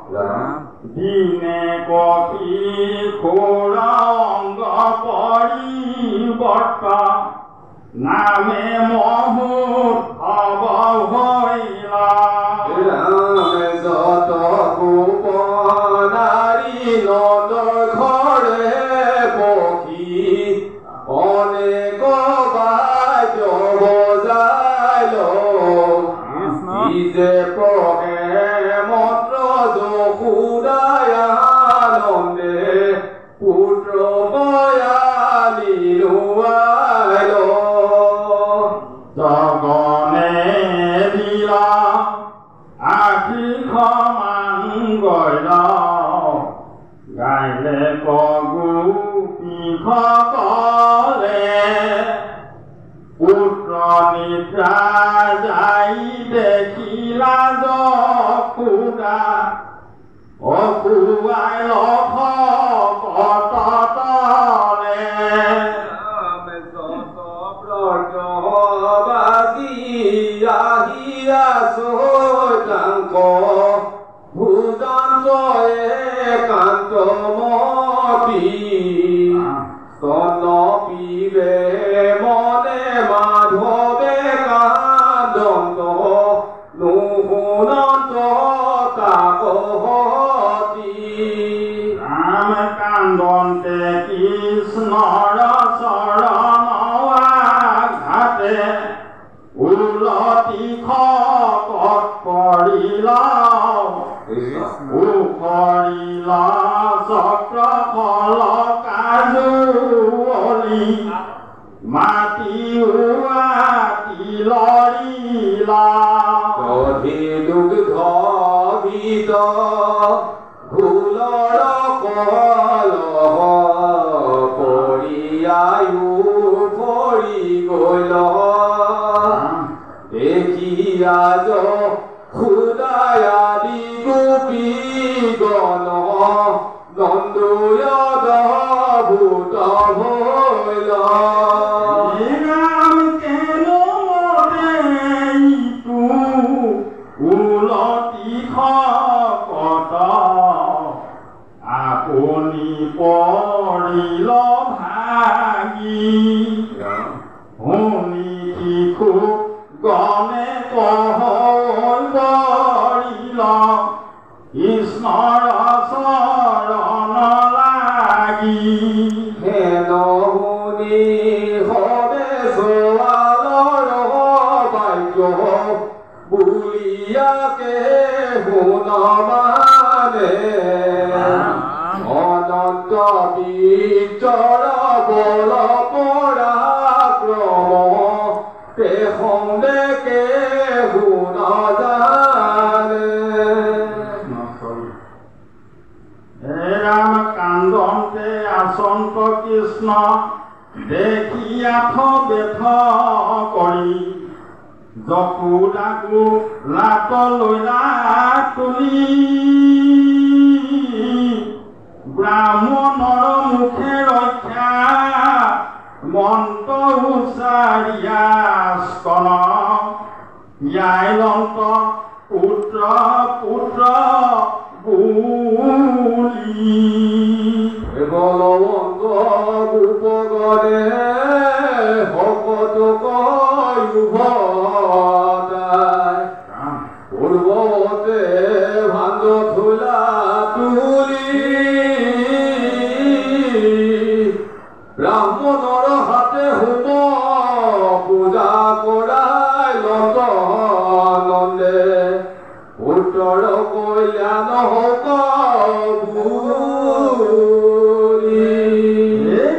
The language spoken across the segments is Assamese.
দিনে কপি খোরা অঙ্গ পরিবর্তন নামে মহুর হব হইলা যত গোপনারী নদ ঘরে পক্ষী অনেক বাদ্য বজাইল যে পহে মন্ত্র যশোদায় আনন্দে পুত্র বয়ালি লুয়াইল জগনে দিলা আখি সমান গইল গাইলে কগু পিখকলে পুত্ৰ নিদ্ৰা যাই দেখিলা যশোদা অকুৱাই লখ কতলে আহিয়া চৈতাংক ভোজন জয়ে কান্ত মতি স্তন পিবে মনে মাধৱে কান্দন্ত নুশুনন্ত কাকহতি ৰাম কান্দন্তে কৃষ্ণৰ চৰণ আঘাতে উলটি খকত পৰিলা উফৰিলা চক্ৰ ফল কাজুৱলি মাটি উৱাটি লৰিলা দধি দুগ্ধ ভিত ভুলৰ কলহ পৰিয়ায়ু পৰি গল দেখিয়া যশোদায়াদি গোপী গণ নন্দয়দ ভূত ভৈল ৰাম কেনো মৰে ইটো উলটি খকত আপুনি পৰিল ভাগি শুনি শিশু গণে কহৈ পৰিল কৃষ্ণৰ চৰণ লাগি হেন শুনি হৰে সোৱালৰ বাক্য বুলিয়াকে শুন মানে অনন্ত বিজৰ বল পৰাক্ৰম তে সন্দেকে শুন জানে ৰাম কান্দন্তে আচন্ত কৃষ্ণ দেখি আঠ বেথ কৰি যশোদাকো লাট লৈলা তুলি ব্ৰাহ্মণৰ মুখে ৰক্ষা মন্ত্ৰ উচ্চাৰিয়া স্তন ন্যায়লন্ত পুত্ৰ পুত্ৰ বুলি বলবন্ত গোপগণে ভকত কয়ুভতাই পূৰ্বতে ভাঞ্জ থোলা তুলি ব্ৰাহ্মণৰ হাতে হোম পূজা কৰাই লত নন্দে পুত্ৰৰ কল্যাণ হওক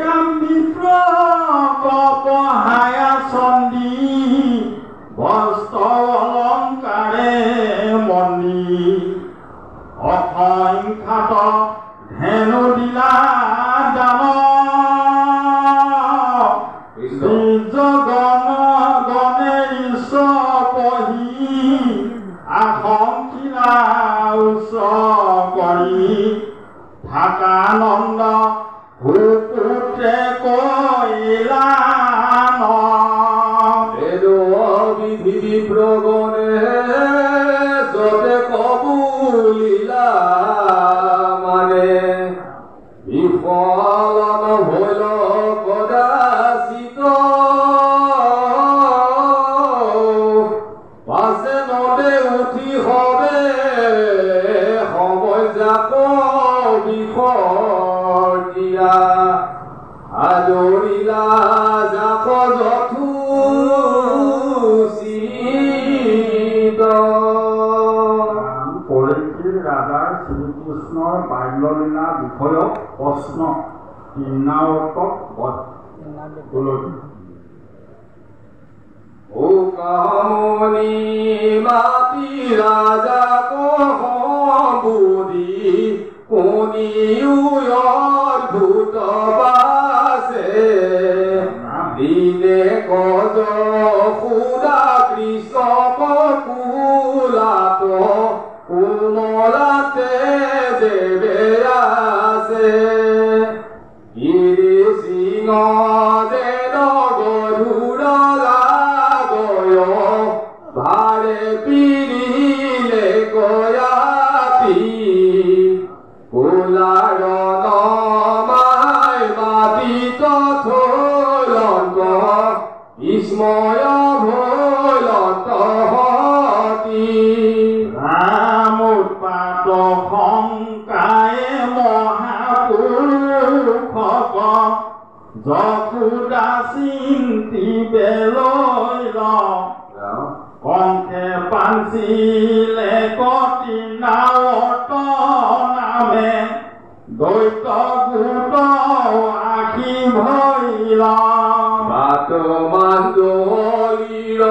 ৰাম মিত্ৰ কপহায়া চন্দী বস্ত্ৰ অলংকাৰে মণি অসংখ্যাত ধেনু দিলা দান গণে ঈশ্বৰ পঢ়ি আশংকিলা উচ্চ কৰি থাকানন্দ ভূপুত্ৰে কৈলা বিধি প্ৰগণে যতে কবুলিলা ৰাজাৰ শ্ৰীকৃষ্ণৰ বাল্যলীলা বিষয়ক প্ৰশ্ন কিন্নাৱৰ্তক বধ ও কামনি মাতি ৰাজা কহ বুদ্ধি কোনিউয়ৰ ভূত বাসে দিনে কজ সুদা কৃষক কুলাত কোমলাতে দেবে আছে গিৰি সিংহ যেন গধুৰ লাগয় ভাৰে পিৰিলে কয়াতি কোলাৰ নমাই মাটিত থৈলন্ত স্ময় ভৈলন্ত হতি ৰাম উৎপাত শংকায়ে মহাপুৰুষক যশোদা চিন্তি বেলৈল কংসে পাঞ্চিলে কটি নাৱত নামে দৈত গোট আখি ভৈল বাট মান্দলিৰ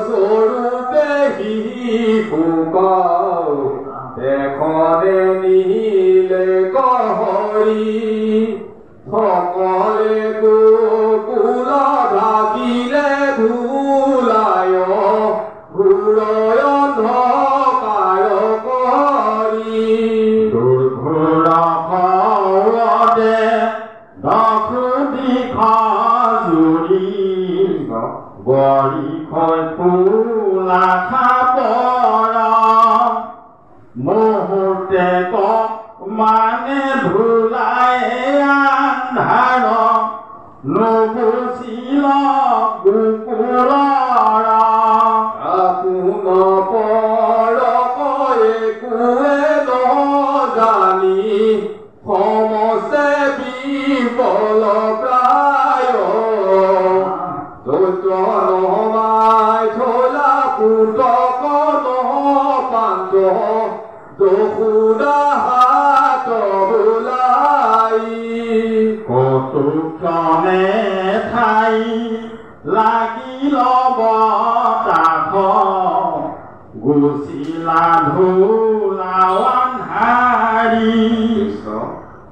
স্বৰূপে শিশুক এখনে নিলে কহৰি সকলে গোকুল ঢাকিলে ধূলায় ঘূৰয় অন্ধকাৰ কৰি দুৰ্ঘোৰ খৱদে দশো দিশ জুৰি বৰিষৈ ফুলা খাপৰ মুহূৰ্তে মানে ধূলাই আন্ধাৰ নুগুচিল গোকুলৰ আপোন পৰক একোৱে নজানি সমস্তে বিফল প্ৰায় দৈত নমাই থলা পুতক নপান্ত যশোদা হাত বোলাই কৌতুকনে ঠাই লাগিল বতাহ গুচিলা ধূলা আন্ধাৰি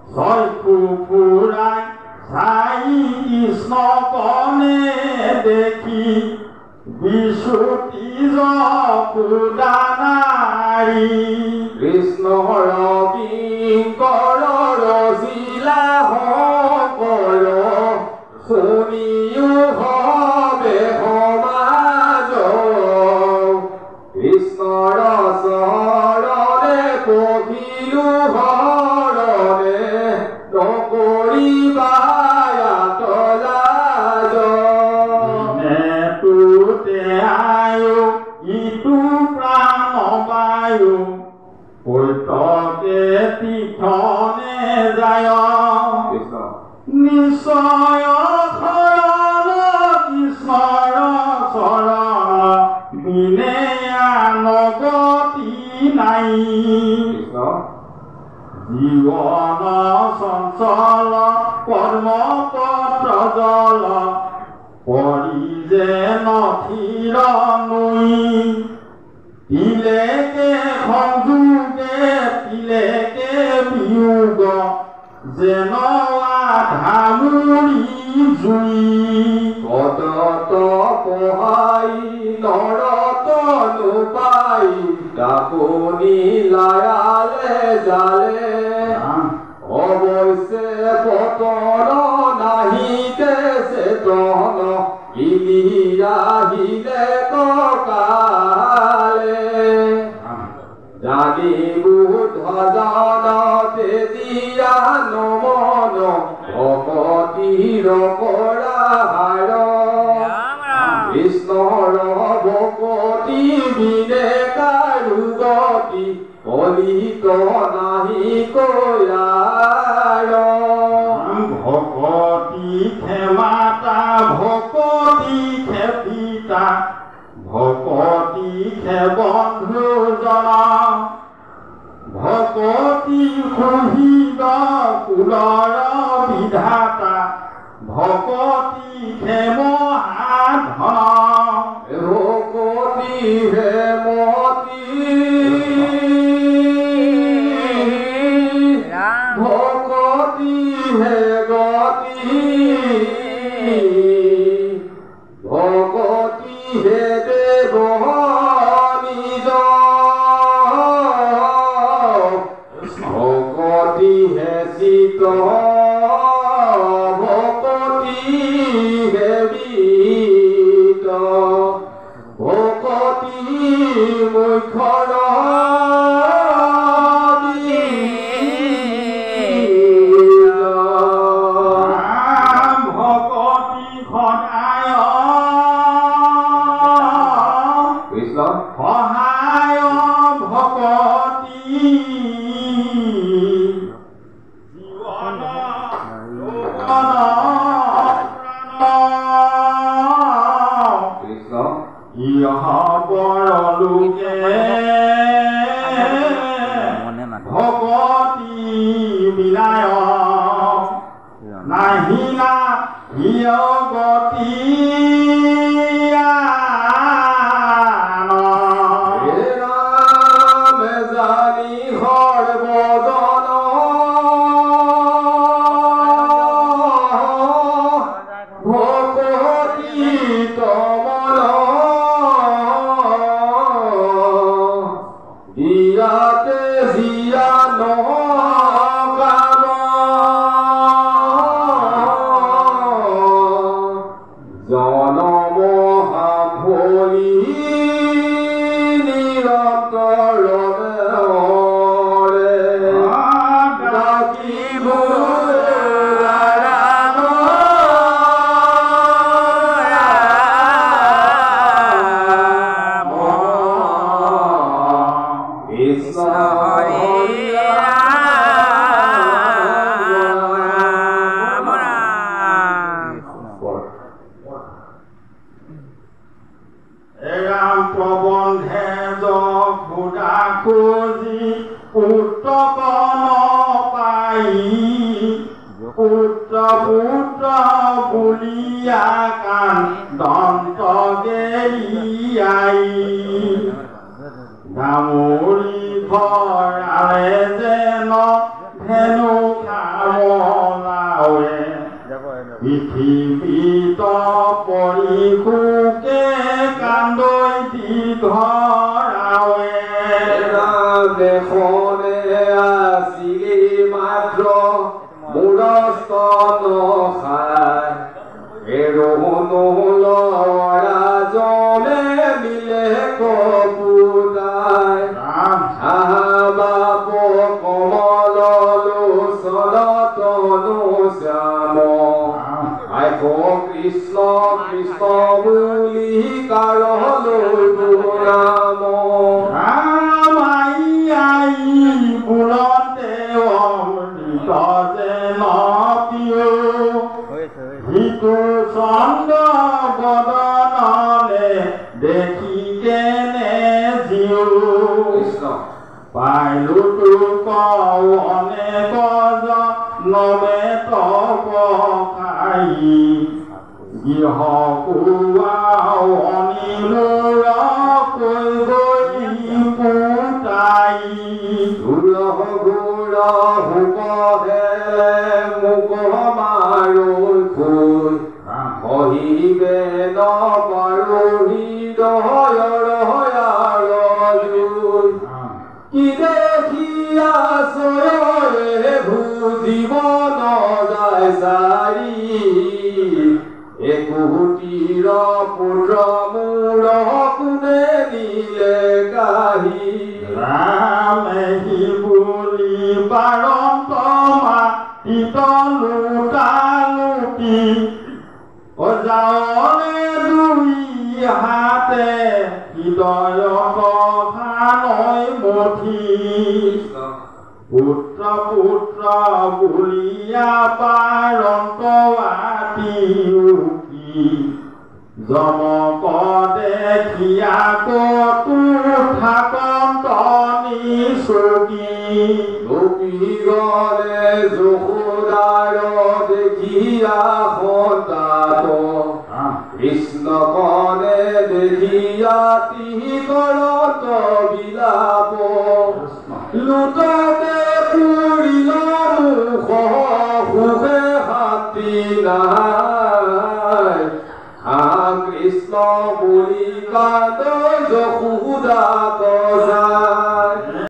চক্ষু ফুৰাই চাই কৃষ্ণকনে দেখি বিচুতি যশোদা নাৰী কৃষ্ণৰ কিংকৰ ৰচিলা শংকৰ শুনিও হবে সমাজ কৃষ্ণৰ চৰণে পখিলো হৰণে নকৰিবা লাজ তুতে আয়ো ইটো প্ৰাণ বায়ু পৈতকে তীৰ্থনে যায় নিশ্চয় শৰণ কৃষ্ণৰ চৰণ বিনে নগতি নাই জীৱন চঞ্চল কৰ্মপত্ৰ জল পৰি যে নথিৰ নৈ তিলেকে সংযোগে তিলেকে বিয়োগ যেন ধামুৰি জুই সতত পহাই নৰত নুপাই তাপনি লায়ালে জালে অৱশ্যে পতন নাহিতে চেতন ইলি আহিলে ককালে জানি বুধ জন তেজিয়া নমন ভকতিৰ কৰা হাৰ কৃষ্ণৰ ভকতি বিনে কাৰু গতি কলিত নাহি কয়াৰ ভকতি ক্ষমাতা ভকতি খেপিতা ভকতি খে বন্ধু জন ভকতি সুহিত কুলৰ বিধাতা ভকতি ক্ষেম সাধন ভকতি হেমতি ভকতি হে গতি ভকতি হে দেৱ নিজ ভকতি হে চিত ভকতি হে বিত ভকতি মুখ্যৰ ভকতি সদায় কৃষ্ণ সহায় ভকতি জীৱন কৃষ্ণ ইহ পৰলোকে ভকতি বিনায় নাহিলা হিয় গতি হে ৰাম জানি সৰ্বজন ভকতি তমল দিয়াতে জিয়া নকাম জনম হাভলি নিৰন্তৰৰে ডাকিব ৰাম কৃষ্ণ হৰি ৰাম প্ৰবন্ধে যা খুজি পুত্ৰ পাই পুত্ৰ পুত্ৰ বুলিয়া কান দন্ত গেলিয়াই গামৰি ভৰালে যেন ধেনু খামলাৱে পৃথিৱীত পৰি সুকে কান্দৈ দি ধৰাৱে দেখনে আছিলি মাত্ৰ মূৰস্তন খাই এৰহনো লৰা জনে মিলে কপুতাই বাপ কমল লোচন তনু শ্যাম আইক কৃষ্ণ কৃষ্ণ বুলি কাৰলৈ নাম বুলতে অমৃত যেন পিও সিটো চন্দ্ৰ বদনলে দেখি কেনে জিও পাইলো তোক অনেক নবে তপ খাই গৃহ কোৱাও অনিমূৰ কৈ গৈ পুতাই ঘূৰ ঘূৰ হুক হেলে মোক মাৰো খুই কহিবে নপাৰো হৃদয়ৰ জুই কি দেখিয়া চয়ৰে ভুজিব নযায় চাৰি একোটিৰ পুত্ৰ মূৰ কোনে নিলে কাহি ৰামেহি বুলি বাৰন্ত মাটিত লুটালুটি যাওঁনে দুই হাতে হৃদয় সহানৈ মঠি পুত্ৰ পুত্ৰ বুলিয়া বাৰন্ত আতি উঠি জমক দেখিয়া কতো থাকন্ত নিচ চকী গোপীগণে যশোদাৰ দেখিয়া সন্তান কৃষ্ণকণে দেখিয়া তিহি কৰত বিলাপ লুটা